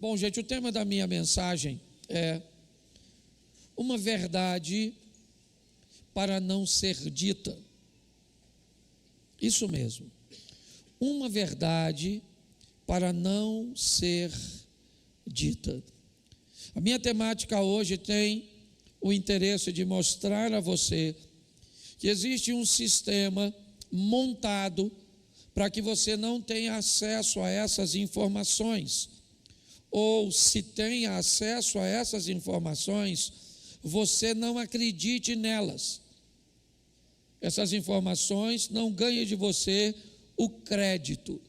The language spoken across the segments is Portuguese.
Bom, gente, o tema da minha mensagem é uma verdade para não ser dita. Isso mesmo. Uma verdade para não ser dita. A minha temática hoje tem o interesse de mostrar a você que existe um sistema montado para que você não tenha acesso a essas informações. Ou se tenha acesso a essas informações, você não acredite nelas. Essas informações não ganhem de você o crédito.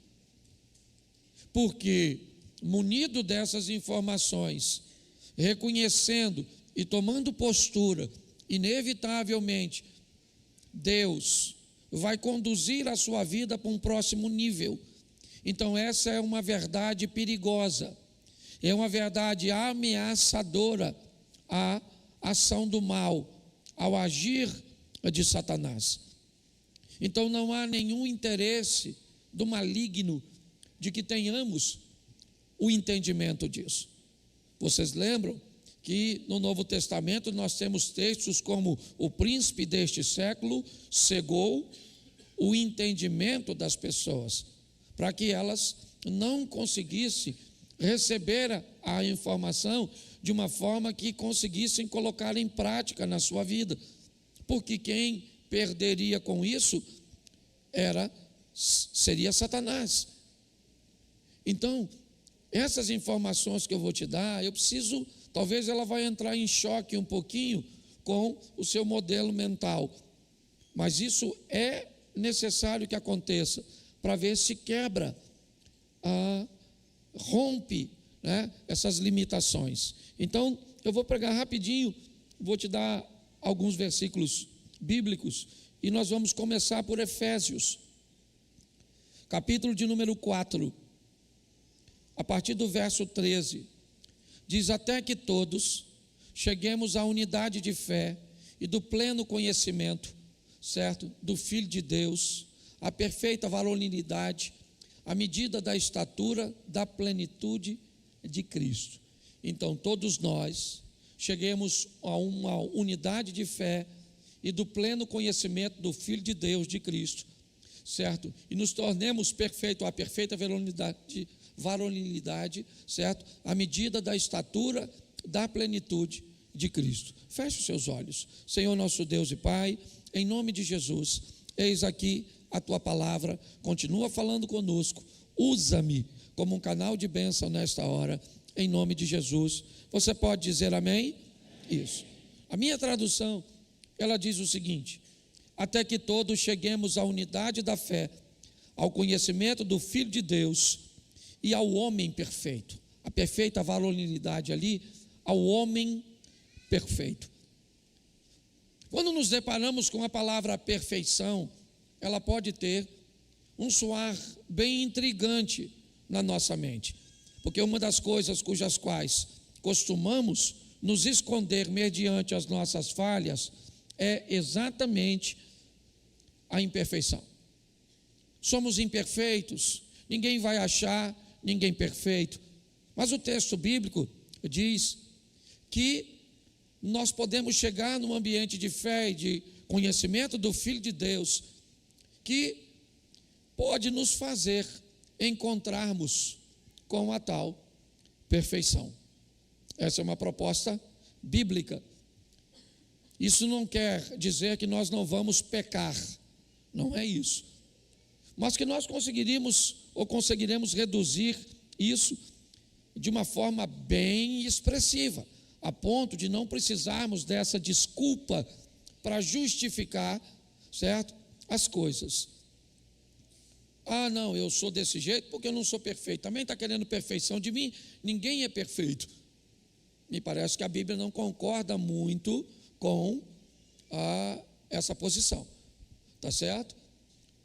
Porque, munido dessas informações, reconhecendo e tomando postura, inevitavelmente, Deus vai conduzir a sua vida para um próximo nível. Então essa é uma verdade perigosa, é uma verdade ameaçadora à ação do mal, ao agir de Satanás. Então não há nenhum interesse do maligno de que tenhamos o entendimento disso. Vocês lembram que no Novo Testamento nós temos textos como o príncipe deste século cegou o entendimento das pessoas, para que elas não conseguissem receber a informação de uma forma que conseguissem colocar em prática na sua vida, porque quem perderia com isso seria Satanás. Então, essas informações que eu vou te dar, talvez ela vai entrar em choque um pouquinho com o seu modelo mental, mas isso é necessário que aconteça para ver se quebra, rompe, essas limitações. Então, eu vou pregar rapidinho, vou te dar alguns versículos bíblicos e nós vamos começar por Efésios, capítulo de número 4, a partir do verso 13. Diz: até que todos cheguemos à unidade de fé e do pleno conhecimento, certo? Do Filho de Deus, a perfeita varonilidade, à medida da estatura da plenitude de Cristo. Então todos nós cheguemos a uma unidade de fé e do pleno conhecimento do Filho de Deus, de Cristo, certo? E nos tornemos perfeitos, a perfeita varonilidade, certo? À medida da estatura da plenitude de Cristo. Feche os seus olhos. Senhor nosso Deus e Pai, em nome de Jesus, eis aqui a tua palavra, continua falando conosco, usa-me como um canal de bênção nesta hora, em nome de Jesus. Você pode dizer amém? Isso. A minha tradução, ela diz o seguinte: até que todos cheguemos à unidade da fé, ao conhecimento do Filho de Deus e ao homem perfeito. A perfeita varonilidade ali, ao homem perfeito. Quando nos deparamos com a palavra perfeição, ela pode ter um soar bem intrigante na nossa mente, porque uma das coisas cujas quais costumamos nos esconder mediante as nossas falhas é exatamente a imperfeição. Somos imperfeitos, ninguém vai achar ninguém perfeito, mas o texto bíblico diz que nós podemos chegar num ambiente de fé e de conhecimento do Filho de Deus, que pode nos fazer encontrarmos com a tal perfeição. Essa é uma proposta bíblica. Isso não quer dizer que nós não vamos pecar, não é isso, mas que nós conseguiremos reduzir isso de uma forma bem expressiva, a ponto de não precisarmos dessa desculpa para justificar, certo, as coisas. Ah, não, eu sou desse jeito porque eu não sou perfeito. Também está querendo perfeição de mim? Ninguém é perfeito. Me parece que a Bíblia não concorda muito com essa posição, tá certo?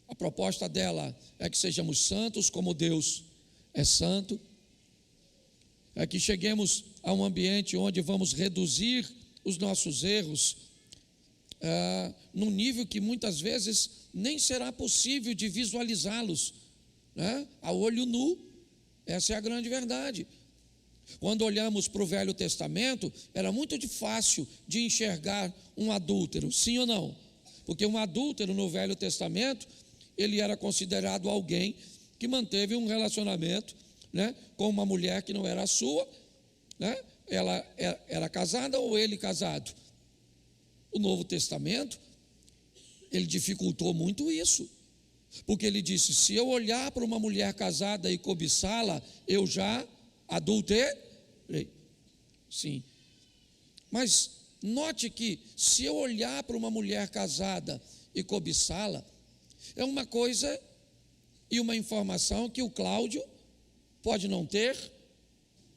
A proposta dela é que sejamos santos como Deus é santo, é que cheguemos a um ambiente onde vamos reduzir os nossos erros num nível que muitas vezes nem será possível de visualizá-los, a olho nu. Essa é a grande verdade. Quando olhamos para o Velho Testamento, era muito fácil de enxergar um adúltero, sim ou não? Porque um adúltero no Velho Testamento, ele era considerado alguém que manteve um relacionamento, né, com uma mulher que não era a sua, né? Ela era casada ou ele casado. O Novo Testamento, ele dificultou muito isso, porque ele disse: se eu olhar para uma mulher casada e cobiçá-la, eu já adulterei. Sim, mas note que se eu olhar para uma mulher casada e cobiçá-la, é uma coisa e uma informação que o Cláudio pode não ter,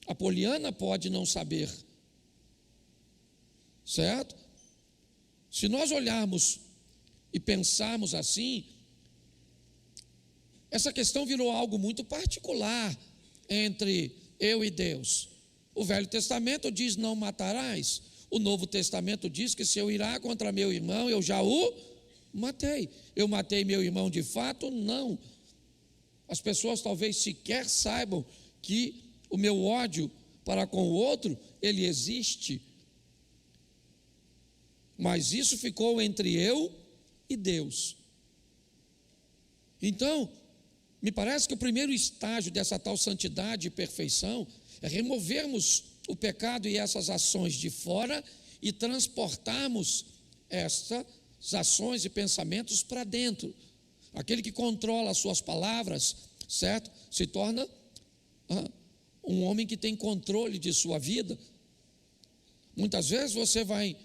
a Poliana pode não saber, certo? Se nós olharmos e pensarmos assim, essa questão virou algo muito particular entre eu e Deus. O Velho Testamento diz: não matarás. O Novo Testamento diz que se eu irar contra meu irmão, eu já o matei. Eu matei meu irmão de fato? Não. As pessoas talvez sequer saibam que o meu ódio para com o outro, ele existe. Mas isso ficou entre eu e Deus. Então, me parece que o primeiro estágio dessa tal santidade e perfeição é removermos o pecado e essas ações de fora e transportarmos essas ações e pensamentos para dentro. Aquele que controla as suas palavras, certo? Se torna um homem que tem controle de sua vida. Muitas vezes você vai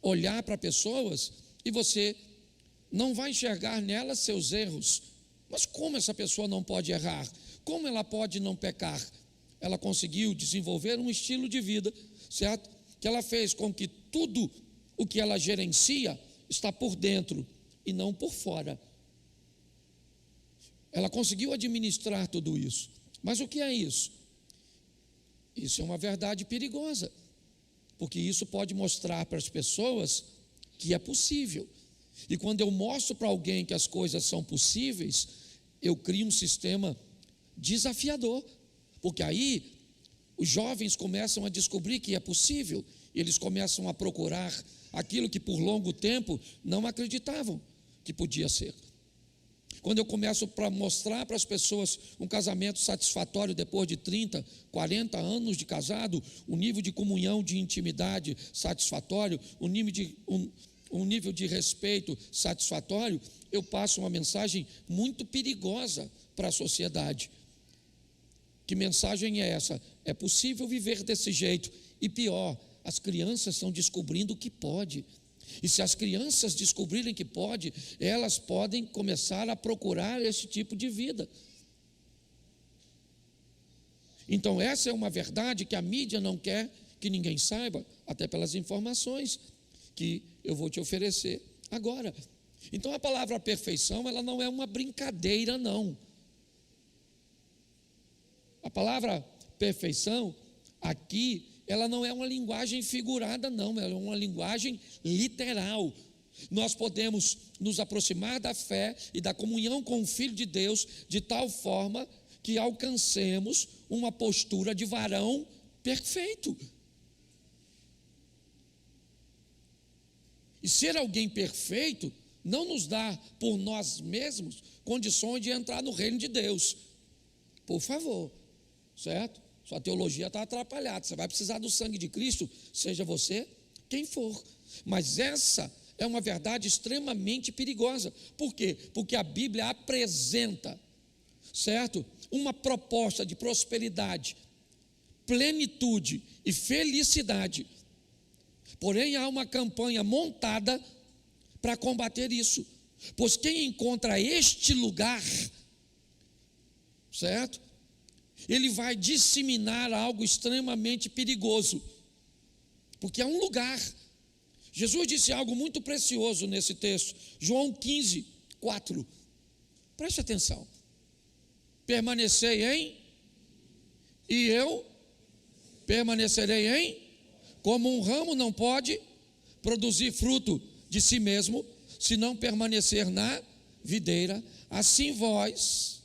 olhar para pessoas e você não vai enxergar nelas seus erros. Mas como essa pessoa não pode errar? Como ela pode não pecar? Ela conseguiu desenvolver um estilo de vida, certo? Que ela fez com que tudo o que ela gerencia está por dentro e não por fora. Ela conseguiu administrar tudo isso. Mas o que é isso? Isso é uma verdade perigosa, porque isso pode mostrar para as pessoas que é possível. E quando eu mostro para alguém que as coisas são possíveis, eu crio um sistema desafiador, porque aí os jovens começam a descobrir que é possível, e eles começam a procurar aquilo que por longo tempo não acreditavam que podia ser. Quando eu começo a mostrar para as pessoas um casamento satisfatório depois de 30, 40 anos de casado, um nível de comunhão, de intimidade satisfatório, um nível de respeito satisfatório, eu passo uma mensagem muito perigosa para a sociedade. Que mensagem é essa? É possível viver desse jeito. E pior, as crianças estão descobrindo que pode. E se as crianças descobrirem que pode, elas podem começar a procurar esse tipo de vida. Então essa é uma verdade que a mídia não quer que ninguém saiba, até pelas informações que eu vou te oferecer agora. Então a palavra perfeição, ela não é uma brincadeira, não. A palavra perfeição aqui, ela não é uma linguagem figurada, não, ela é uma linguagem literal. Nós podemos nos aproximar da fé e da comunhão com o Filho de Deus de tal forma que alcancemos uma postura de varão perfeito. E ser alguém perfeito não nos dá por nós mesmos condições de entrar no reino de Deus. Por favor, certo? Sua teologia está atrapalhada. Você vai precisar do sangue de Cristo, seja você quem for. Mas essa é uma verdade extremamente perigosa. Por quê? Porque a Bíblia apresenta, certo, uma proposta de prosperidade, plenitude e felicidade. Porém, há uma campanha montada para combater isso. Pois quem encontra este lugar, certo, ele vai disseminar algo extremamente perigoso, porque é um lugar. Jesus disse algo muito precioso nesse texto, João 15, 4. Preste atenção. Permanecei em, e eu permanecerei em, como um ramo não pode produzir fruto de si mesmo, se não permanecer na videira, assim vós,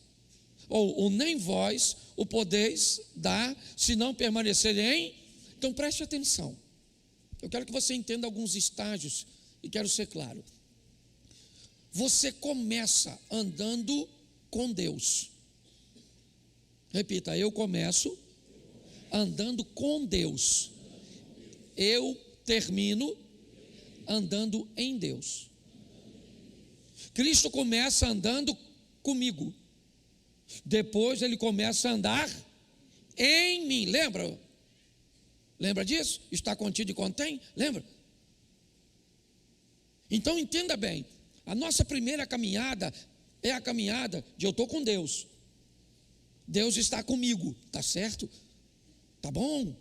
ou nem vós, o podeis dar, se não permanecerem em. Então preste atenção. Eu quero que você entenda alguns estágios e quero ser claro. Você começa andando com Deus. Repita, eu começo andando com Deus. Eu termino andando em Deus. Cristo começa andando comigo. Depois ele começa a andar em mim. Lembra? Lembra disso? Está contido e contém? Lembra? Então entenda bem. A nossa primeira caminhada é a caminhada de eu estou com Deus. Deus está comigo, tá certo? Tá bom?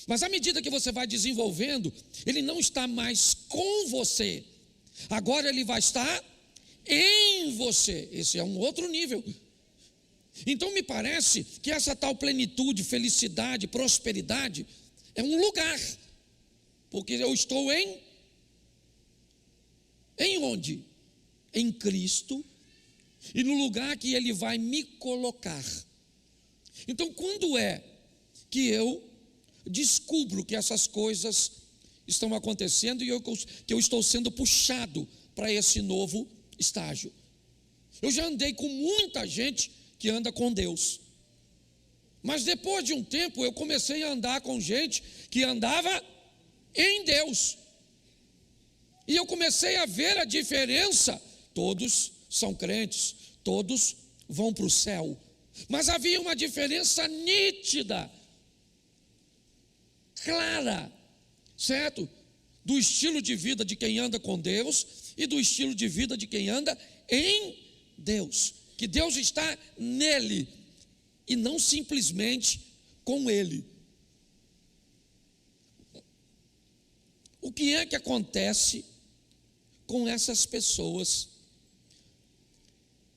Mas à medida que você vai desenvolvendo, Ele não está mais com você. Agora Ele vai estar em você. Esse é um outro nível. Então me parece que essa tal plenitude, felicidade, prosperidade é um lugar. Porque eu estou em onde? Em Cristo. E no lugar que Ele vai me colocar. Então quando é que eu descubro que essas coisas estão acontecendo e que eu estou sendo puxado para esse novo estágio? Eu já andei com muita gente que anda com Deus, mas depois de um tempo eu comecei a andar com gente que andava em Deus, e eu comecei a ver a diferença. Todos são crentes, todos vão para o céu, mas havia uma diferença nítida, clara, certo? Do estilo de vida de quem anda com Deus e do estilo de vida de quem anda em Deus. Que Deus está nele e não simplesmente com ele. O que é que acontece com essas pessoas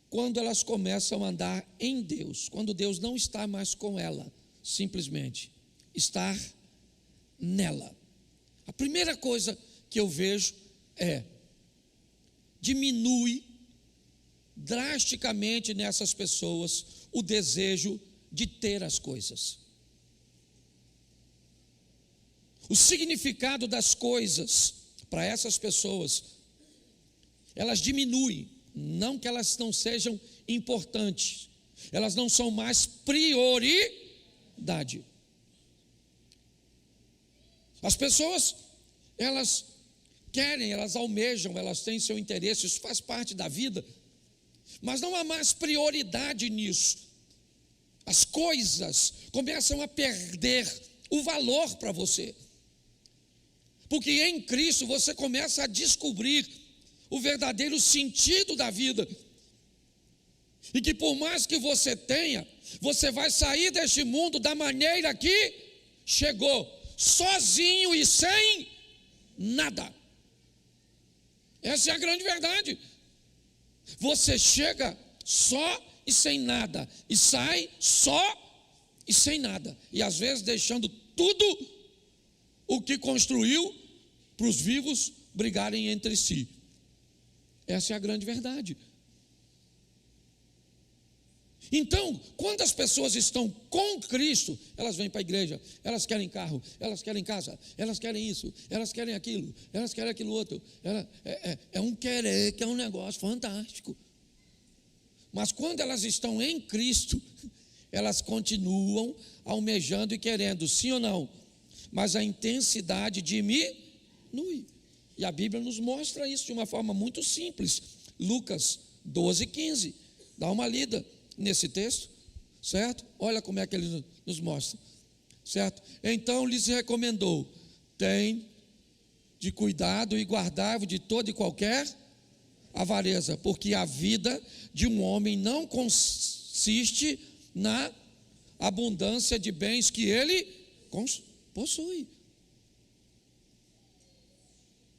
quando elas começam a andar em Deus? Quando Deus não está mais com ela, simplesmente estar nela. A primeira coisa que eu vejo é: diminui drasticamente nessas pessoas o desejo de ter as coisas. O significado das coisas para essas pessoas, elas diminuem. Não que elas não sejam importantes, elas não são mais prioridade. As pessoas, elas querem, elas almejam, elas têm seu interesse, isso faz parte da vida, mas não há mais prioridade nisso. As coisas começam a perder o valor para você, porque em Cristo você começa a descobrir o verdadeiro sentido da vida, e que por mais que você tenha, você vai sair deste mundo da maneira que chegou, sozinho e sem nada. Essa é a grande verdade. Você chega só e sem nada, e sai só e sem nada, e às vezes deixando tudo o que construiu para os vivos brigarem entre si. Essa é a grande verdade. Então, quando as pessoas estão com Cristo, elas vêm para a igreja, elas querem carro, elas querem casa, elas querem isso, elas querem aquilo, elas querem aquilo outro. É um querer que é um negócio fantástico. Mas quando elas estão em Cristo, elas continuam almejando e querendo, sim ou não? Mas a intensidade diminui. E a Bíblia nos mostra isso de uma forma muito simples. Lucas 12:15. Dá uma lida nesse texto, certo? Olha como é que ele nos mostra, certo? Então lhes recomendou: tem de cuidado e guardai-vos de toda e qualquer avareza, porque a vida de um homem não consiste na abundância de bens que ele possui.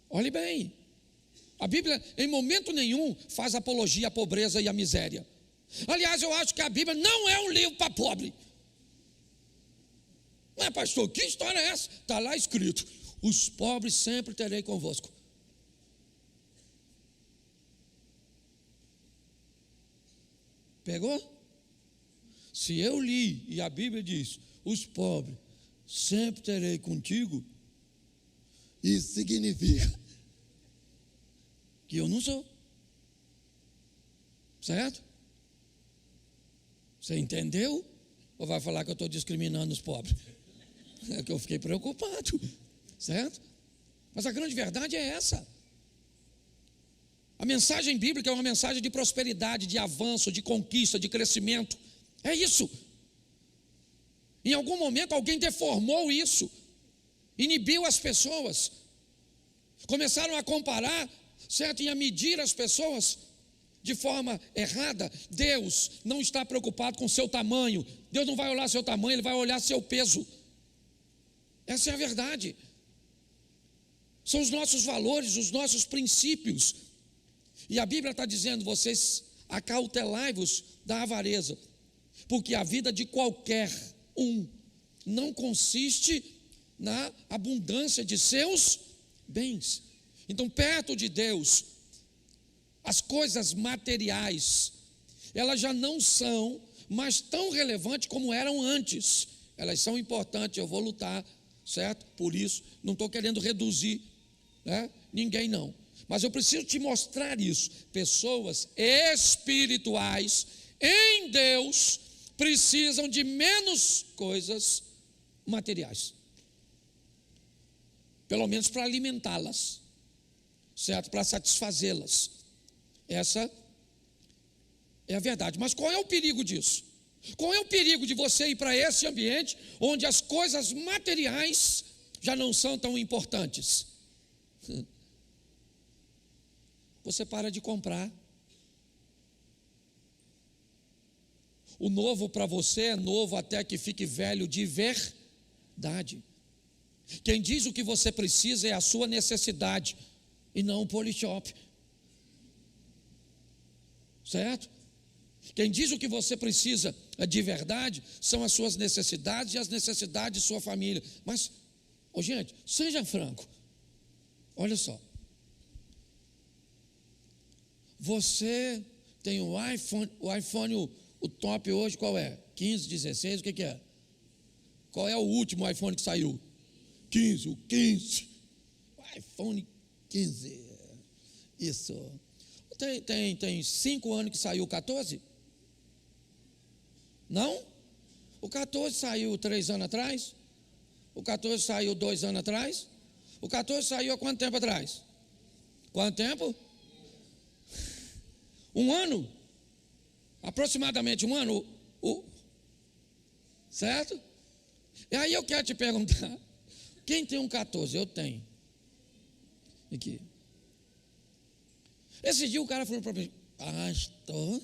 Olhe bem, a Bíblia em momento nenhum faz apologia à pobreza e à miséria. Aliás, eu acho que a Bíblia não é um livro para pobre. Mas pastor, que história é essa? Está lá escrito: os pobres sempre terei convosco. Pegou? Se eu li e a Bíblia diz, os pobres sempre terei contigo, isso significa que eu não sou. Certo? Você entendeu? Ou vai falar que eu estou discriminando os pobres? É que eu fiquei preocupado. Certo? Mas a grande verdade é essa. A mensagem bíblica é uma mensagem de prosperidade, de avanço, de conquista, de crescimento. É isso. Em algum momento alguém deformou isso, inibiu as pessoas, começaram a comparar, certo? E a medir as pessoas de forma errada. Deus não está preocupado com o seu tamanho. Deus não vai olhar seu tamanho, Ele vai olhar seu peso. Essa é a verdade. São os nossos valores, os nossos princípios. E a Bíblia está dizendo, vocês acautelai-vos da avareza, porque a vida de qualquer um não consiste na abundância de seus bens. Então, perto de Deus, as coisas materiais, elas já não são mais tão relevantes como eram antes. Elas são importantes, eu vou lutar, certo? Por isso, não estou querendo reduzir, né? Ninguém não. Mas eu preciso te mostrar isso. Pessoas espirituais em Deus precisam de menos coisas materiais, pelo menos para alimentá-las, certo? Para satisfazê-las. Essa é a verdade. Mas qual é o perigo disso? Qual é o perigo de você ir para esse ambiente onde as coisas materiais já não são tão importantes? Você para de comprar. O novo para você é novo até que fique velho de verdade. Quem diz o que você precisa é a sua necessidade e não o Polishop. Certo? Quem diz o que você precisa de verdade são as suas necessidades e as necessidades de sua família. Mas, gente, seja franco. Olha só. Você tem o iPhone, o top hoje qual é? 15, 16, o que é? Qual é o último iPhone que saiu? 15, o 15. O iPhone 15. Isso. Tem 5 anos que saiu o 14? Não? O 14 saiu 3 anos atrás? O 14 saiu 2 anos atrás? O 14 saiu há quanto tempo atrás? Quanto tempo? 1 ano? Aproximadamente 1 ano? Certo? E aí eu quero te perguntar, quem tem um 14? Eu tenho. Aqui. Esse dia o cara falou para mim, pastor,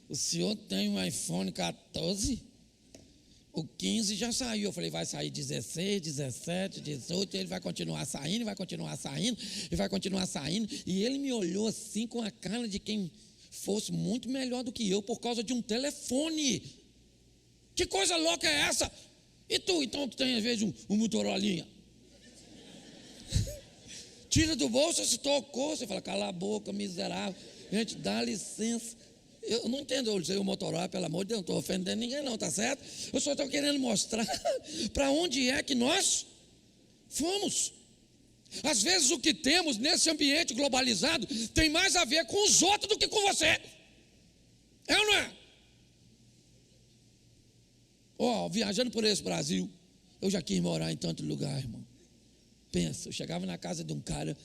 o senhor tem um iPhone 14? O 15 já saiu. Eu falei, vai sair 16, 17, 18, ele vai continuar saindo, vai continuar saindo, e vai continuar saindo. E ele me olhou assim com a cara de quem fosse muito melhor do que eu por causa de um telefone. Que coisa louca é essa? E tu, então tu tem às vezes um Motorolinha? Tira do bolso, se tocou, você fala, cala a boca, miserável. Gente, dá licença. Eu não entendo, eu sei o Motorola, pelo amor de Deus, não estou ofendendo ninguém não, tá certo? Eu só estou querendo mostrar para onde é que nós fomos. Às vezes o que temos nesse ambiente globalizado tem mais a ver com os outros do que com você. É ou não é? Viajando por esse Brasil, eu já quis morar em tanto lugar, irmão. Pensa, eu chegava na casa de um cara,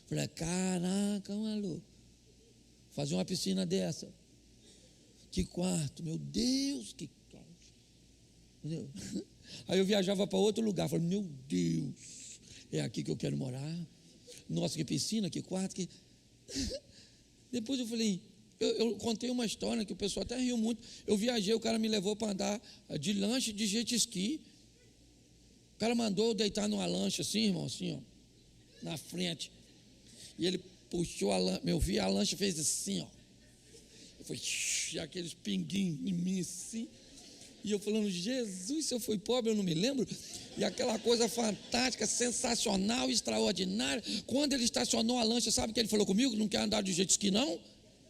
falei, caraca, maluco, fazer uma piscina dessa. Que quarto, meu Deus, que quarto. Entendeu? Aí eu viajava para outro lugar, falei, meu Deus, é aqui que eu quero morar. Nossa, que piscina, que quarto, que... Depois eu falei, eu contei uma história que o pessoal até riu muito. Eu viajei, o cara me levou para andar de lanche de jet ski. O cara mandou eu deitar numa lancha assim, irmão, assim, ó, na frente. E ele puxou a lancha, eu vi a lancha fez assim, ó. Foi aqueles pinguinhos em mim assim. E eu falando, Jesus, se eu fui pobre, eu não me lembro. E aquela coisa fantástica, sensacional, extraordinária. Quando ele estacionou a lancha, sabe o que ele falou comigo? Não quer andar de jet ski, não?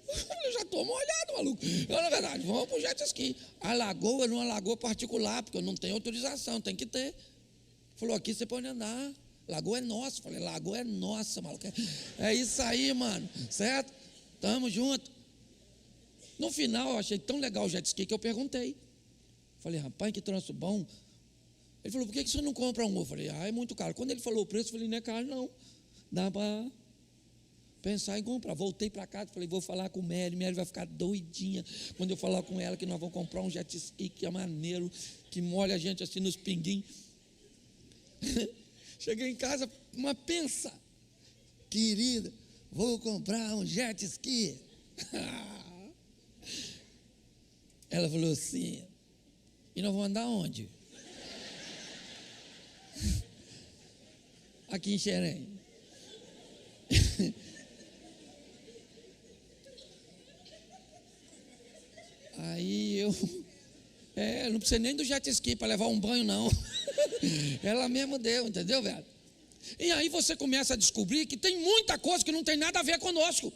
Eu já estou molhado, maluco. Eu, na verdade, vamos para o jet ski. A lagoa não é uma lagoa particular, porque eu não tenho autorização, tem que ter. Falou, aqui você pode andar. Lagoa é nossa. Falei, lagoa é nossa, maluco. É isso aí, mano. Certo? Tamo junto. No final, eu achei tão legal o jet ski que eu perguntei. Falei, rapaz, que troço bom. Ele falou, por que você não compra um? Eu falei, é muito caro. Quando ele falou o preço, eu falei, não é caro não. Dá para pensar em comprar. Voltei para casa, falei, vou falar com Mary vai ficar doidinha quando eu falar com ela que nós vamos comprar um jet ski que é maneiro, que molha a gente assim nos pinguinhos. Cheguei em casa, uma pensa, querida, vou comprar um jet ski. Ela falou assim, e nós vamos andar onde? Aqui em Xerém. Aí eu não precisa nem do jet ski para levar um banho, não. Ela mesmo deu, entendeu, velho? E aí você começa a descobrir que tem muita coisa que não tem nada a ver conosco.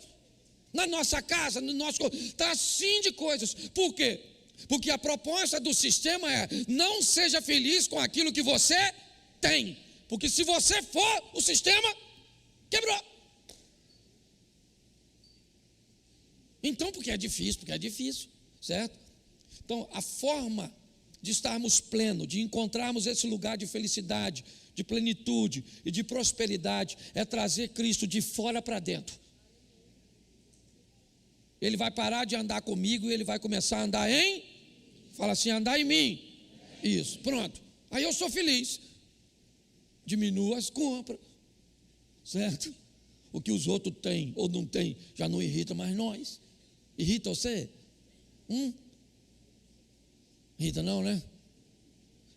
Na nossa casa, no nosso... Está assim de coisas. Por quê? Porque a proposta do sistema é: não seja feliz com aquilo que você tem. Porque se você for, o sistema quebrou. Então, porque é difícil, certo? Então, a forma de estarmos plenos, de encontrarmos esse lugar de felicidade, de plenitude e de prosperidade, é trazer Cristo de fora para dentro. Ele vai parar de andar comigo e ele vai começar a andar fala assim, andar em mim. Isso, pronto. Aí eu sou feliz. Diminuo as compras, certo? O que os outros têm ou não têm já não irrita mais nós. Irrita você? Irrita não, né?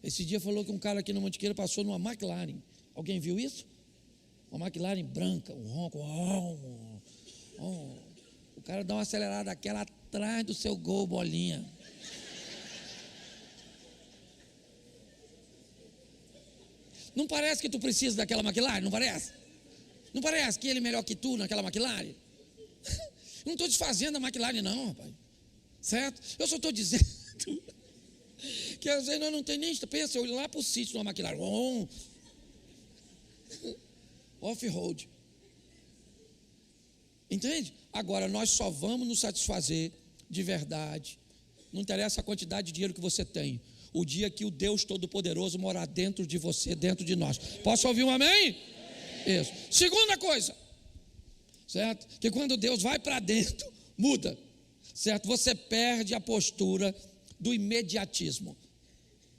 Esse dia falou que um cara aqui na Mantiqueira passou numa McLaren. Alguém viu isso? Uma McLaren branca, um ronco. O cara dá uma acelerada daquela atrás do seu gol, bolinha. Não parece que tu precisa daquela McLaren? Não parece? Não parece que ele é melhor que tu naquela McLaren? Não estou desfazendo a McLaren não, rapaz. Certo? Eu só estou dizendo que às vezes nós não tem nem... Pensa, eu ir lá para o sítio numa McLaren. Off-road. Entende? Agora, nós só vamos nos satisfazer de verdade. Não interessa a quantidade de dinheiro que você tem. O dia que o Deus Todo-Poderoso morar dentro de você, dentro de nós. Posso ouvir um amém? Isso. Segunda coisa, certo? Que quando Deus vai para dentro, muda, certo? Você perde a postura do imediatismo.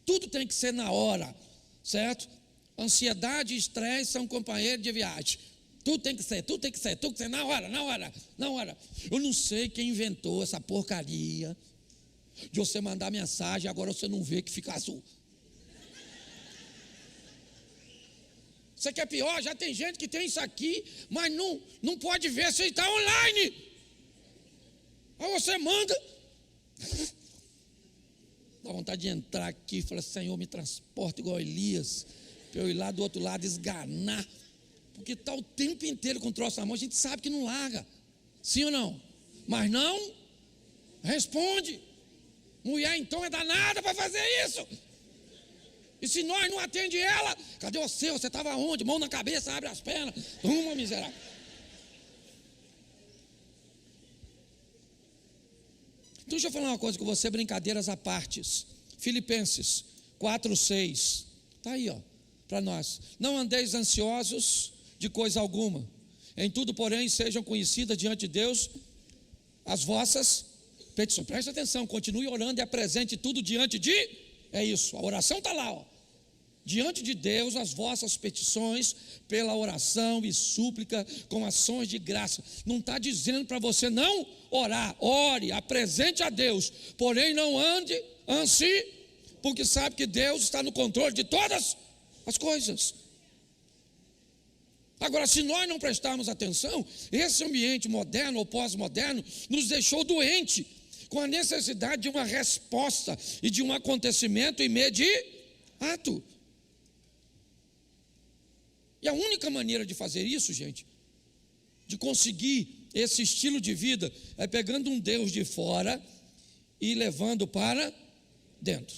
Tudo tem que ser na hora, certo? Ansiedade e estresse são companheiros de viagem. Tudo tem que ser na hora. Eu não sei quem inventou essa porcaria de você mandar mensagem, agora você não vê que fica azul. Você quer pior? Já tem gente que tem isso aqui, mas não pode ver se está online. Aí você manda. Dá vontade de entrar aqui e falar, Senhor, me transporta igual Elias, para eu ir lá do outro lado esganar. Porque está o tempo inteiro com o troço na mão, a gente sabe que não larga. Sim ou não? Mas não responde. Mulher então é danada para fazer isso. E se nós não atende ela, cadê você? Você estava onde? Mão na cabeça, abre as pernas. Uma miserável. Então deixa eu falar uma coisa com você, brincadeiras à partes. Filipenses 4:6. Está aí, ó, para nós. Não andeis ansiosos de coisa alguma. Em tudo, porém, sejam conhecidas diante de Deus as vossas petições. Preste atenção, continue orando e apresente tudo diante de... É isso, a oração está lá, ó. Diante de Deus as vossas petições pela oração e súplica com ações de graça. Não está dizendo para você não orar. Ore, apresente a Deus. Porém não ande ansi, porque sabe que Deus está no controle de todas as coisas. Agora, se nós não prestarmos atenção, esse ambiente moderno ou pós-moderno nos deixou doente, com a necessidade de uma resposta e de um acontecimento imediato. E a única maneira de fazer isso, gente, de conseguir esse estilo de vida é pegando um Deus de fora e levando para dentro.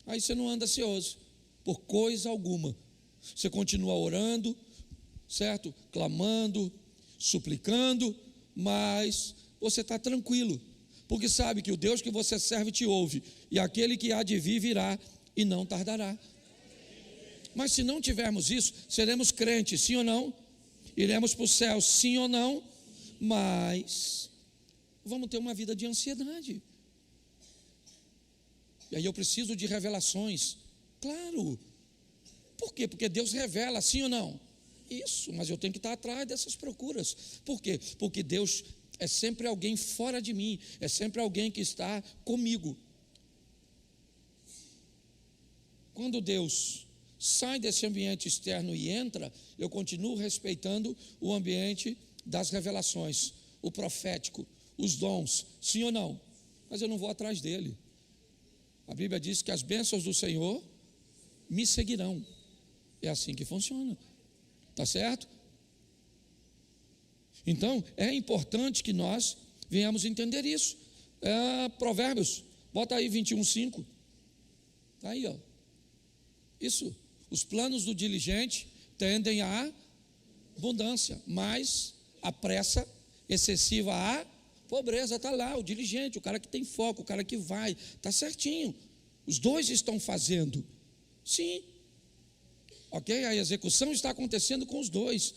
Aí você não anda ansioso por coisa alguma. Você continua orando, certo? Clamando, suplicando, mas você está tranquilo, porque sabe que o Deus que você serve te ouve, e aquele que há de vir virá e não tardará. Mas se não tivermos isso, seremos crentes, sim ou não? Iremos para o céu, sim ou não? Mas vamos ter uma vida de ansiedade. E aí eu preciso de revelações. Claro. Por quê? Porque Deus revela, sim ou não? Isso, mas eu tenho que estar atrás dessas procuras. Por quê? Porque Deus é sempre alguém fora de mim, é sempre alguém que está comigo. Quando Deus sai desse ambiente externo e entra, eu continuo respeitando o ambiente das revelações, o profético, os dons, sim ou não? Mas eu não vou atrás dele. A Bíblia diz que as bênçãos do Senhor me seguirão. É assim que funciona. Tá certo? Então, é importante que nós venhamos entender isso. Provérbios, bota aí 21:5. Está aí, ó. Isso. Os planos do diligente tendem à abundância, mas a pressa excessiva à pobreza. Está lá, o diligente, o cara que tem foco, o cara que vai. Está certinho. Os dois estão fazendo. Sim. Ok? A execução está acontecendo com os dois.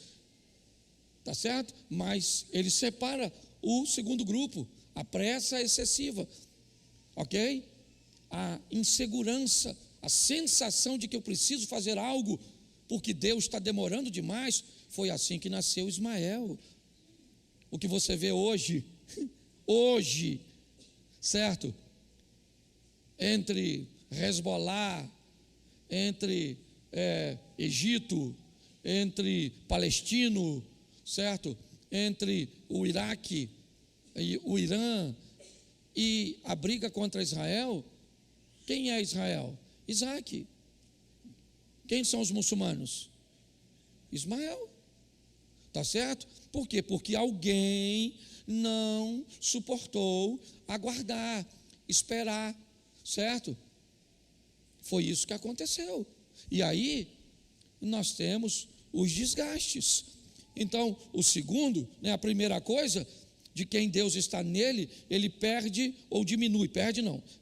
Está certo? Mas ele separa o segundo grupo, a pressa excessiva. Ok? A insegurança, a sensação de que eu preciso fazer algo porque Deus está demorando demais. Foi assim que nasceu Ismael. O que você vê hoje, certo? Entre Hezbollah, entre Egito, entre palestino, certo? Entre o Iraque e o Irã e a briga contra Israel. Quem é Israel? Isaac. Quem são os muçulmanos? Ismael. Tá certo? Por quê? Porque alguém não suportou aguardar, esperar, certo? Foi isso que aconteceu. E aí nós temos os desgastes. Então, o segundo, a primeira coisa, de quem Deus está nele, ele perde ou diminui,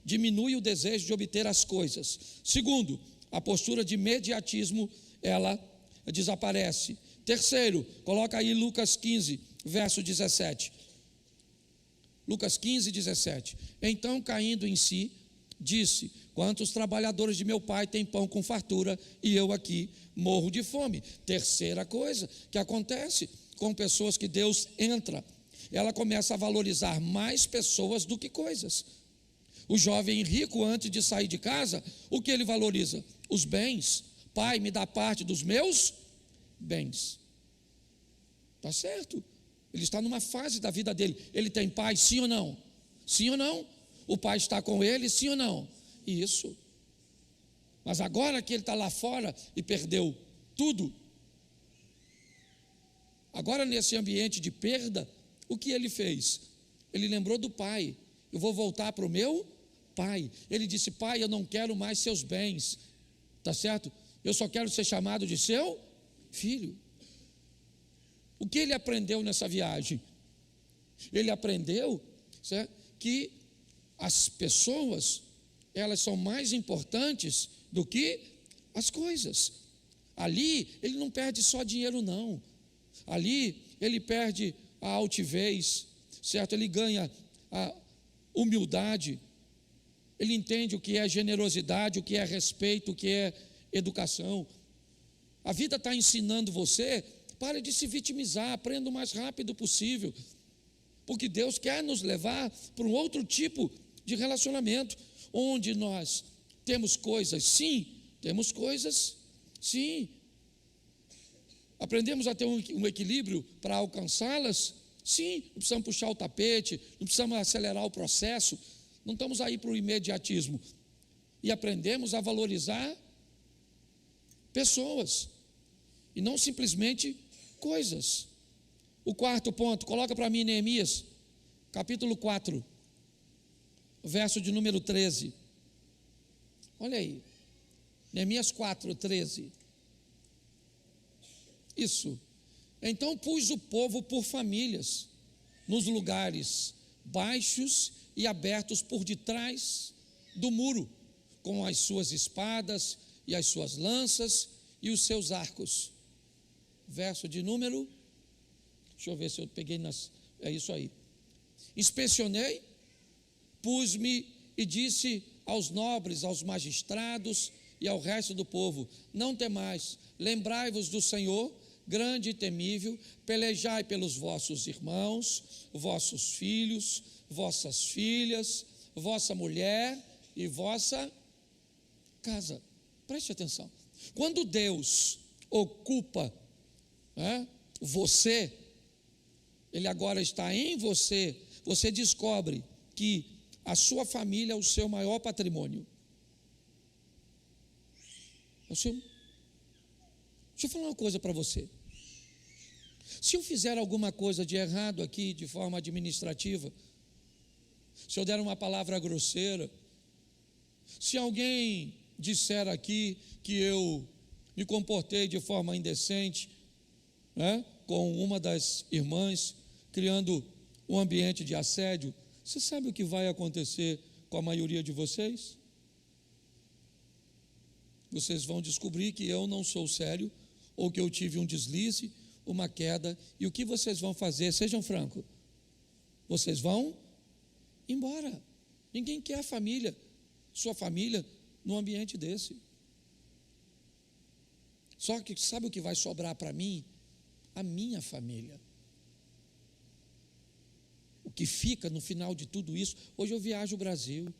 diminui o desejo de obter as coisas. Segundo, a postura de imediatismo, ela desaparece. Terceiro, coloca aí Lucas 15, verso 17. Lucas 15, 17. Então, caindo em si, disse: quantos trabalhadores de meu pai têm pão com fartura e eu aqui morro de fome. Terceira coisa que acontece com pessoas que Deus entra, ela começa a valorizar mais pessoas do que coisas. O jovem rico, antes de sair de casa, o que ele valoriza? Os bens. Pai, me dá parte dos meus bens. Tá certo? Ele está numa fase da vida dele. Ele tem pai, sim ou não? Sim ou não? O pai está com ele, sim ou não? Isso. Mas agora que ele está lá fora e perdeu tudo, agora nesse ambiente de perda, o que ele fez? Ele lembrou do pai. Eu vou voltar para o meu pai. Ele disse: pai, eu não quero mais seus bens. Tá certo? Eu só quero ser chamado de seu filho. O que ele aprendeu nessa viagem? Ele aprendeu, certo, que as pessoas, elas são mais importantes do que as coisas. Ali ele não perde só dinheiro, não. Ali ele perde a altivez, certo? Ele ganha a humildade. Ele entende o que é generosidade, o que é respeito, o que é educação. A vida está ensinando você: pare de se vitimizar, aprenda o mais rápido possível, porque Deus quer nos levar para um outro tipo de relacionamento, onde nós temos coisas, sim, temos coisas, sim, aprendemos a ter um equilíbrio para alcançá-las, sim, não precisamos puxar o tapete, não precisamos acelerar o processo, não estamos aí para o imediatismo, e aprendemos a valorizar pessoas, e não simplesmente coisas. O quarto ponto, coloca para mim Neemias, capítulo 4, verso de número 13. Olha aí, Neemias 4, 13. Isso. Então pus o povo por famílias, nos lugares baixos e abertos por detrás do muro, com as suas espadas e as suas lanças e os seus arcos. Verso de número, deixa eu ver se eu peguei é isso aí. Inspecionei, pus-me e disse aos nobres, aos magistrados e ao resto do povo: não temais, lembrai-vos do Senhor, grande e temível, pelejai pelos vossos irmãos, vossos filhos, vossas filhas, vossa mulher e vossa casa. Preste atenção. Quando Deus ocupa você, Ele agora está em você, você descobre que a sua família é o seu maior patrimônio. Deixa eu falar uma coisa para você. Se eu fizer alguma coisa de errado aqui, de forma administrativa, se eu der uma palavra grosseira, se alguém disser aqui que eu me comportei de forma indecente, com uma das irmãs, criando um ambiente de assédio, você sabe o que vai acontecer com a maioria de vocês? Vocês vão descobrir que eu não sou sério, ou que eu tive um deslize, uma queda, e o que vocês vão fazer? Sejam francos, vocês vão embora. Ninguém quer a família, sua família, num ambiente desse. Só que sabe o que vai sobrar para mim? A minha família. O que fica no final de tudo isso? Hoje eu viajo o Brasil,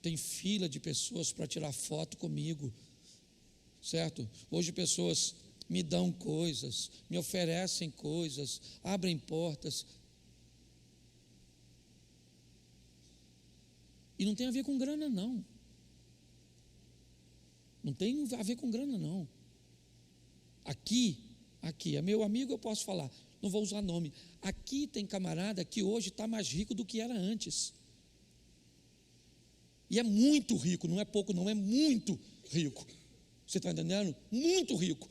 tem fila de pessoas para tirar foto comigo, certo? Hoje pessoas me dão coisas, me oferecem coisas, abrem portas. E não tem a ver com grana, não. Não tem a ver com grana, não. Aqui, é meu amigo, eu posso falar, não vou usar nome. Aqui tem camarada que hoje está mais rico do que era antes. E é muito rico, não é pouco não, é muito rico. Você está entendendo? Muito rico.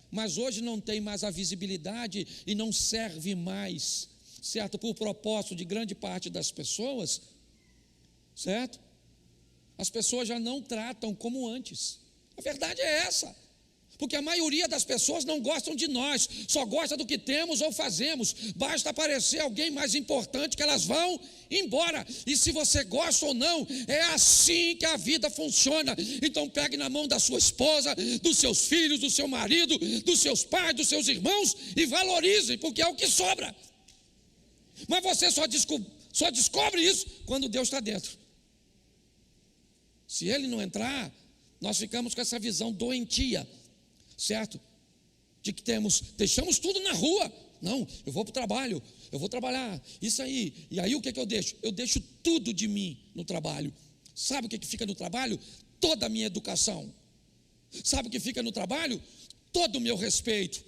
Mas hoje não tem mais a visibilidade e não serve mais, certo? Por propósito de grande parte das pessoas, certo? As pessoas já não tratam como antes. A verdade é essa. Porque a maioria das pessoas não gostam de nós, só gosta do que temos ou fazemos. Basta aparecer alguém mais importante que elas vão embora. E se você gosta ou não, é assim que a vida funciona. Então pegue na mão da sua esposa, dos seus filhos, do seu marido, dos seus pais, dos seus irmãos e valorize, porque é o que sobra. Mas você só descobre isso quando Deus está dentro. Se Ele não entrar, nós ficamos com essa visão doentia, certo? De que deixamos tudo na rua. Não, eu vou para o trabalho, eu vou trabalhar, isso aí. E aí o que eu deixo? Eu deixo tudo de mim no trabalho. Sabe o que fica no trabalho? Toda a minha educação. Sabe o que fica no trabalho? Todo o meu respeito,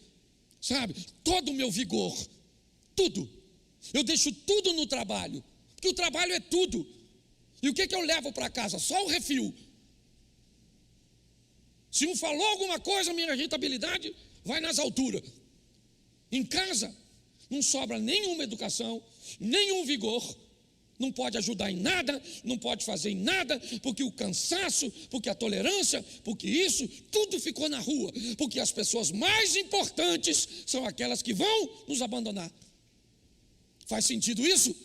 sabe? Todo o meu vigor, tudo. Eu deixo tudo no trabalho, porque o trabalho é tudo. E o que eu levo para casa? Só o refil. Se um falou alguma coisa, minha irritabilidade vai nas alturas. Em casa, não sobra nenhuma educação, nenhum vigor, não pode ajudar em nada, não pode fazer em nada, porque o cansaço, porque a tolerância, porque isso, tudo ficou na rua, porque as pessoas mais importantes são aquelas que vão nos abandonar. Faz sentido isso?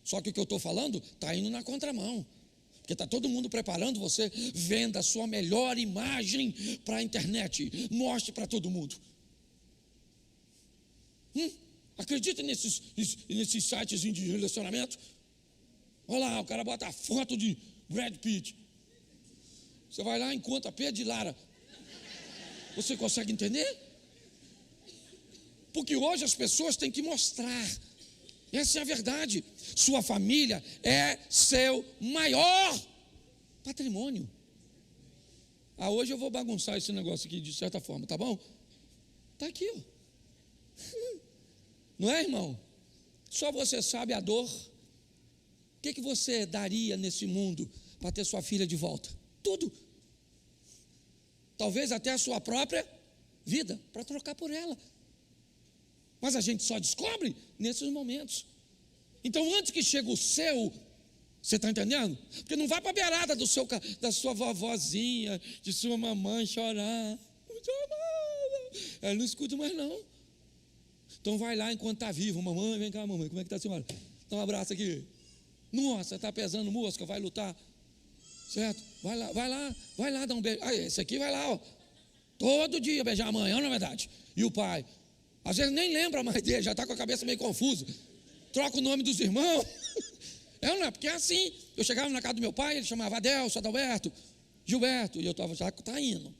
Só que o que eu estou falando está indo na contramão. Porque está todo mundo preparando você, venda a sua melhor imagem para a internet, mostre para todo mundo. Acredita nesses sites de relacionamento? Olha lá, o cara bota a foto de Brad Pitt. Você vai lá e encontra Pedro de Lara. Você consegue entender? Porque hoje as pessoas têm que mostrar. Essa é a verdade. Sua família é seu maior patrimônio. Hoje eu vou bagunçar esse negócio aqui de certa forma, tá bom? Está aqui, ó. Não é, irmão? Só você sabe a dor. O que você daria nesse mundo para ter sua filha de volta? Tudo. Talvez até a sua própria vida, para trocar por ela. Mas a gente só descobre nesses momentos. Então, antes que chegue o seu, você está entendendo? Porque não vai para a beirada da sua vovozinha, de sua mamãe chorar. Ela não escuta mais não. Então vai lá enquanto está vivo. Mamãe, vem cá, mamãe, como é que está a senhora? Dá um abraço aqui. Nossa, está pesando mosca, vai lutar. Certo? Vai lá, dá um beijo. Aí, esse aqui vai lá, ó. Todo dia beijar a mãe, não é verdade? E o pai? Às vezes nem lembra mais dele, já está com a cabeça meio confusa. Troca o nome dos irmãos. Não é? Porque é assim. Eu chegava na casa do meu pai, ele chamava Adelso, Adalberto, Gilberto, e eu estava já tá indo.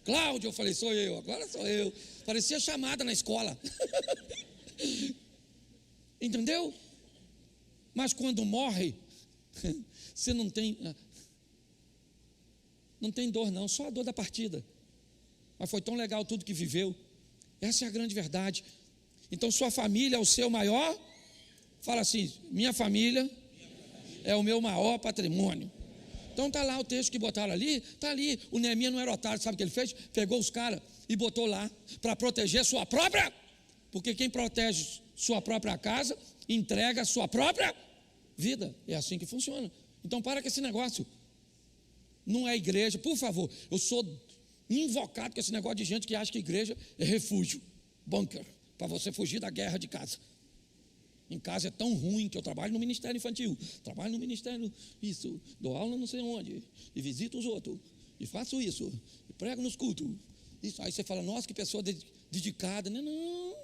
Cláudio, eu falei, sou eu, agora sou eu. Parecia chamada na escola. Entendeu? Mas quando morre, você não tem dor não, só a dor da partida. Mas foi tão legal tudo que viveu. Essa é a grande verdade. Então sua família é o seu maior, fala assim, minha família é o meu maior patrimônio. Então está lá o texto que botaram ali, está ali, o Neemias não era otário, sabe o que ele fez? Pegou os caras e botou lá, para proteger sua própria, porque quem protege sua própria casa, entrega a sua própria vida, é assim que funciona. Então para com esse negócio, não é igreja, por favor, eu sou invocado com esse negócio de gente que acha que igreja é refúgio, bunker, para você fugir da guerra de casa. Em casa é tão ruim que eu trabalho no ministério infantil, trabalho no ministério, isso, dou aula não sei onde, e visito os outros, e faço isso, e prego nos cultos. Isso. Aí você fala, nossa, que pessoa dedicada. Não,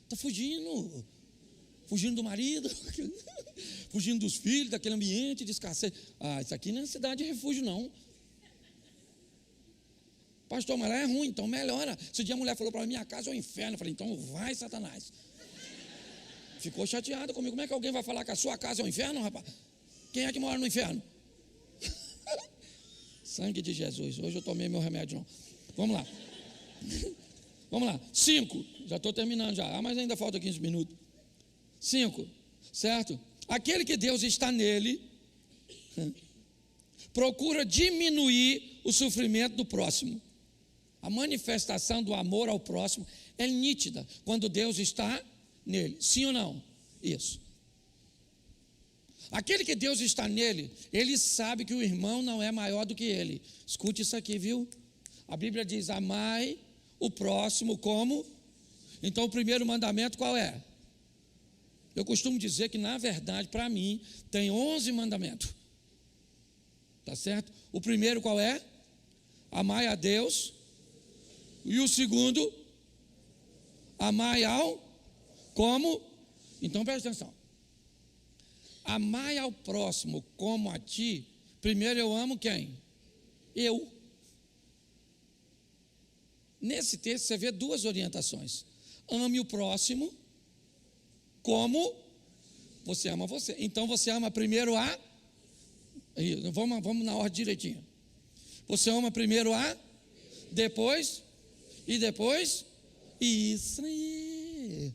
está fugindo do marido, fugindo dos filhos, daquele ambiente de escassez. Isso aqui não é cidade de refúgio, não. Pastor, mas lá é ruim, então melhora. Esse dia a mulher falou para mim, minha casa é o inferno. Eu falei, então vai, Satanás. Ficou chateada comigo. Como é que alguém vai falar que a sua casa é um inferno, rapaz? Quem é que mora no inferno? Sangue de Jesus. Hoje eu tomei meu remédio, não. Vamos lá. Vamos lá. 5. Já estou terminando já. Mas ainda falta 15 minutos. 5. Certo? Aquele que Deus está nele, procura diminuir o sofrimento do próximo. A manifestação do amor ao próximo é nítida quando Deus está nele, sim ou não? Isso. Aquele que Deus está nele, ele sabe que o irmão não é maior do que ele. Escute isso aqui, viu? A Bíblia diz, amai o próximo como? Então o primeiro mandamento qual é? Eu costumo dizer que na verdade para mim tem 11 mandamentos. Tá certo? O primeiro qual é? Amai a Deus. E o segundo, amai ao como? Então presta atenção. Amai ao próximo como a ti. Primeiro eu amo quem? Eu. Nesse texto você vê duas orientações. Ame o próximo como você ama você. Então você ama primeiro a... Vamos na ordem direitinho. Você ama primeiro a... Depois... E depois... Isso aí.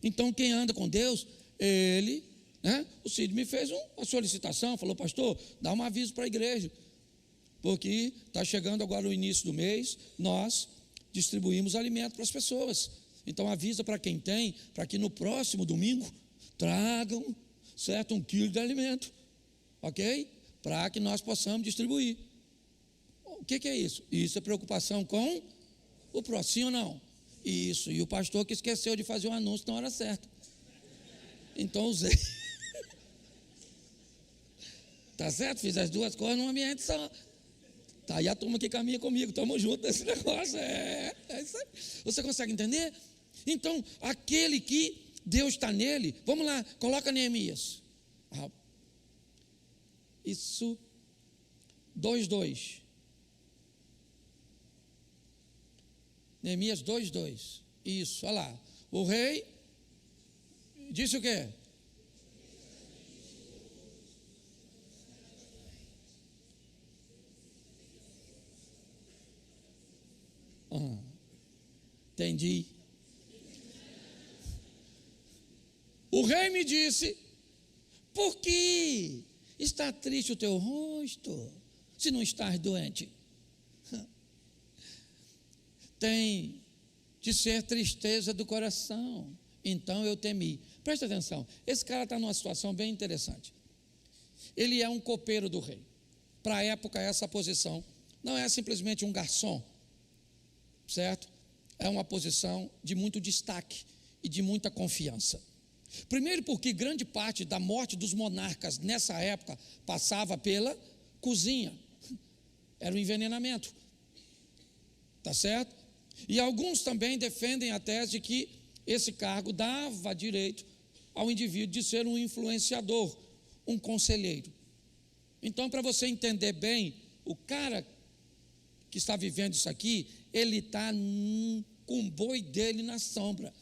Então quem anda com Deus, ele... O Cid me fez uma solicitação, falou, pastor, dá um aviso para a igreja, porque está chegando agora o início do mês, nós distribuímos alimento para as pessoas, então avisa para quem tem, para que no próximo domingo tragam, certo, 1 quilo de alimento, ok? Para que nós possamos distribuir. O que é isso? Isso é preocupação com o próximo, sim ou não? Isso, e o pastor que esqueceu de fazer o anúncio na hora certa, então usei. Tá certo? Fiz as duas coisas num ambiente só. Tá aí a turma que caminha comigo, estamos juntos nesse negócio. É isso aí. Você consegue entender? Então, aquele que Deus está nele, vamos lá, coloca Neemias. Isso, 2:2. Neemias 2:2. Isso, olha lá. O rei disse o quê? Entendi. O rei me disse: por que está triste o teu rosto, se não estás doente? Tem de ser tristeza do coração. Então eu temi. Presta atenção, esse cara está numa situação bem interessante. Ele é um copeiro do rei. Para a época, essa posição não é simplesmente um garçom, certo? É uma posição de muito destaque e de muita confiança. Primeiro porque grande parte da morte dos monarcas nessa época passava pela cozinha. Era o envenenamento. Tá certo? E alguns também defendem a tese de que esse cargo dava direito ao indivíduo de ser um influenciador, um conselheiro. Então, para você entender bem, o cara que está vivendo isso aqui, ele está com o boi dele na sombra,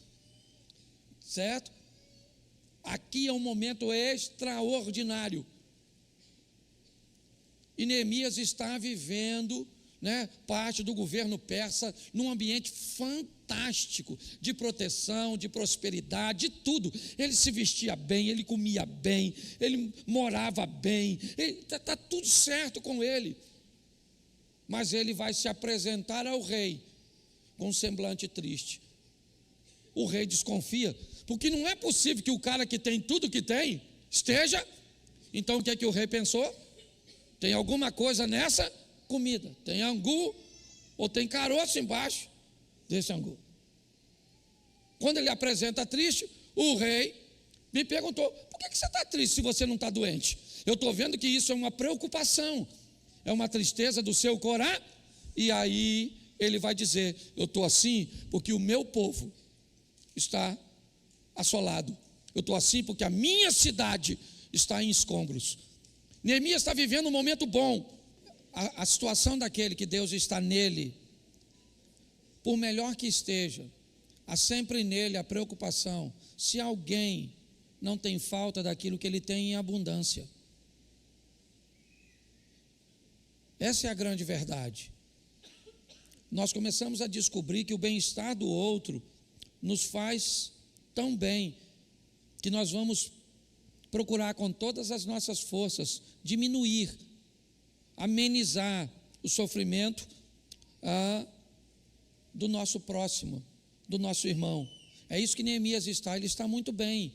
certo? Aqui é um momento extraordinário. E Neemias está vivendo, parte do governo persa num ambiente fantástico, de proteção, de prosperidade, de tudo. Ele se vestia bem, ele comia bem, ele morava bem, está tudo certo com ele. Mas ele vai se apresentar ao rei com um semblante triste. O rei desconfia, porque não é possível que o cara que tem tudo que tem esteja. Então o que é que o rei pensou? Tem alguma coisa nessa comida, tem angu ou tem caroço embaixo desse angu. Quando ele apresenta triste, o rei me perguntou: por que você está triste se você não está doente? Eu estou vendo que isso é uma preocupação, é uma tristeza do seu coração. E aí ele vai dizer: eu estou assim porque o meu povo está assolado, eu estou assim porque a minha cidade está em escombros. Neemias está vivendo um momento bom. A situação daquele que Deus está nele, por melhor que esteja, há sempre nele a preocupação se alguém não tem falta daquilo que ele tem em abundância. Essa é a grande verdade. Nós começamos a descobrir que o bem-estar do outro nos faz tão bem que nós vamos procurar com todas as nossas forças diminuir, amenizar o sofrimento do nosso próximo, do nosso irmão. É isso que Neemias está. Ele está muito bem,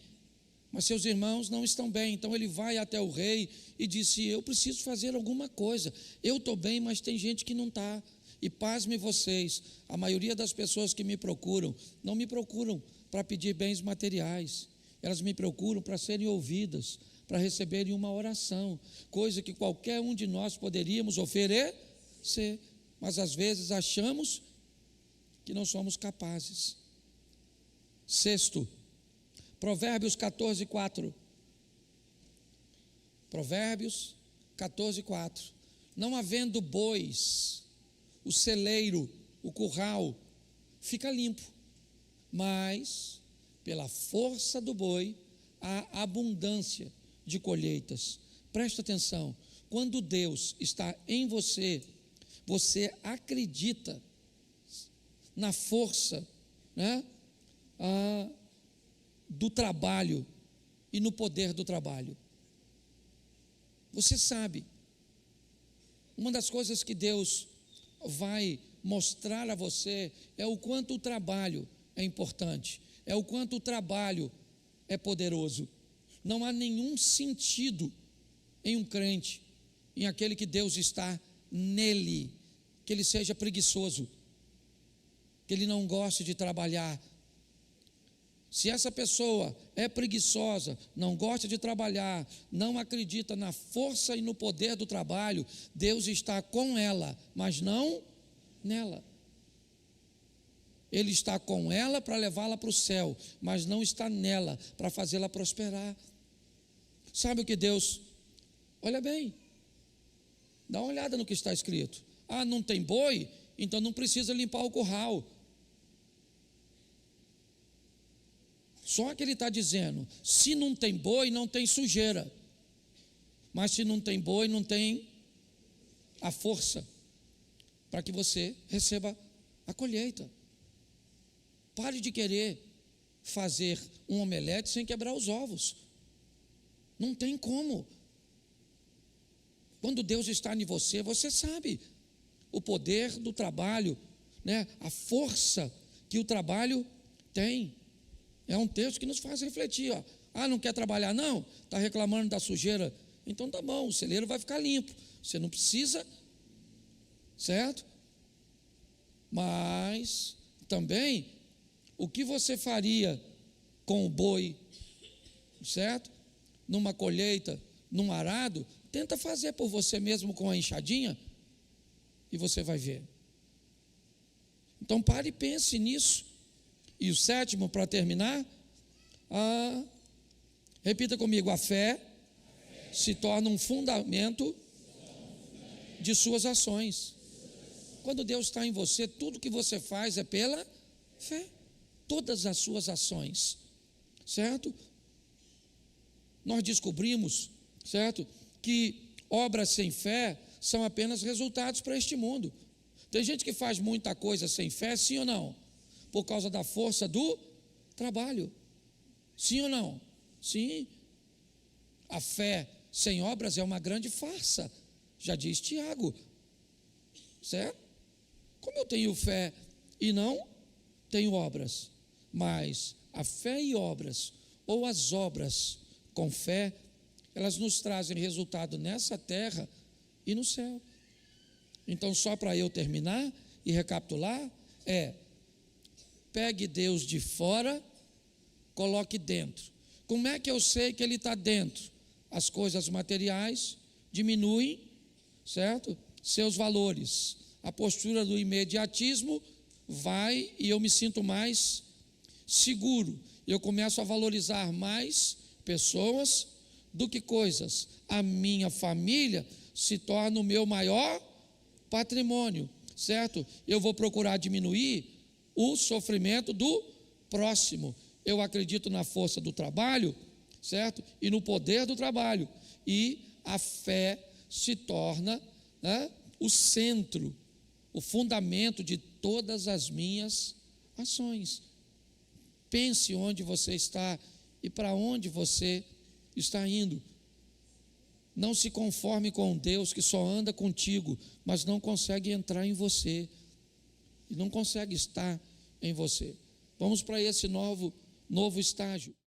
mas seus irmãos não estão bem. Então ele vai até o rei e disse: eu preciso fazer alguma coisa. Eu estou bem, mas tem gente que não está. E pasme vocês, a maioria das pessoas que me procuram, não me procuram para pedir bens materiais. Elas me procuram para serem ouvidas, para receberem uma oração, coisa que qualquer um de nós poderíamos oferecer, mas às vezes achamos que não somos capazes. Sexto, Provérbios 14:4. Provérbios 14:4. Não havendo bois, o celeiro, o curral, fica limpo, mas pela força do boi há abundância de colheitas. Presta atenção, quando Deus está em você, você acredita na força, do trabalho e no poder do trabalho. Você sabe, uma das coisas que Deus vai mostrar a você é o quanto o trabalho é importante, é o quanto o trabalho é poderoso. Não há nenhum sentido em um crente, em aquele que Deus está nele, que ele seja preguiçoso, que ele não goste de trabalhar. Se essa pessoa é preguiçosa, não gosta de trabalhar, não acredita na força e no poder do trabalho, Deus está com ela, mas não nela. Ele está com ela para levá-la para o céu, mas não está nela para fazê-la prosperar. Sabe o que Deus? Olha bem, dá uma olhada no que está escrito. Ah, não tem boi? Então não precisa limpar o curral. Só que ele está dizendo, se não tem boi, não tem sujeira. Mas se não tem boi, não tem a força para que você receba a colheita. Pare de querer fazer um omelete sem quebrar os ovos. Não tem como. Quando Deus está em você, você sabe o poder do trabalho, né? A força que o trabalho tem. É um texto que nos faz refletir, ó. Ah, não quer trabalhar não? Está reclamando da sujeira? Então tá bom, o celeiro vai ficar limpo. Você não precisa, certo? Mas também, o que você faria com o boi, certo? Numa colheita, num arado, tenta fazer por você mesmo com a enxadinha e você vai ver. Então pare e pense nisso. E o sétimo, para terminar, repita comigo: a fé se torna um fundamento de suas ações. Quando Deus está em você, tudo que você faz é pela fé. Todas as suas ações, certo? Nós descobrimos, certo, que obras sem fé são apenas resultados para este mundo. Tem gente que faz muita coisa sem fé, sim ou não? Por causa da força do trabalho. Sim ou não? Sim. A fé sem obras é uma grande farsa, já diz Tiago, certo? Como eu tenho fé e não tenho obras, mas a fé e obras, ou as obras com fé, elas nos trazem resultado nessa terra e no céu. Então, só para eu terminar e recapitular, pegue Deus de fora, coloque dentro. Como é que eu sei que Ele está dentro? As coisas materiais diminuem, certo? Seus valores. A postura do imediatismo vai e eu me sinto mais seguro. Eu começo a valorizar mais pessoas do que coisas. A minha família se torna o meu maior patrimônio, certo? Eu vou procurar diminuir o sofrimento do próximo. Eu acredito na força do trabalho, certo? E no poder do trabalho. E a fé se torna, né, o centro, o fundamento de todas as minhas ações. Pense onde você está e para onde você está indo. Não se conforme com Deus que só anda contigo, mas não consegue entrar em você e não consegue estar em você. Vamos para esse novo estágio.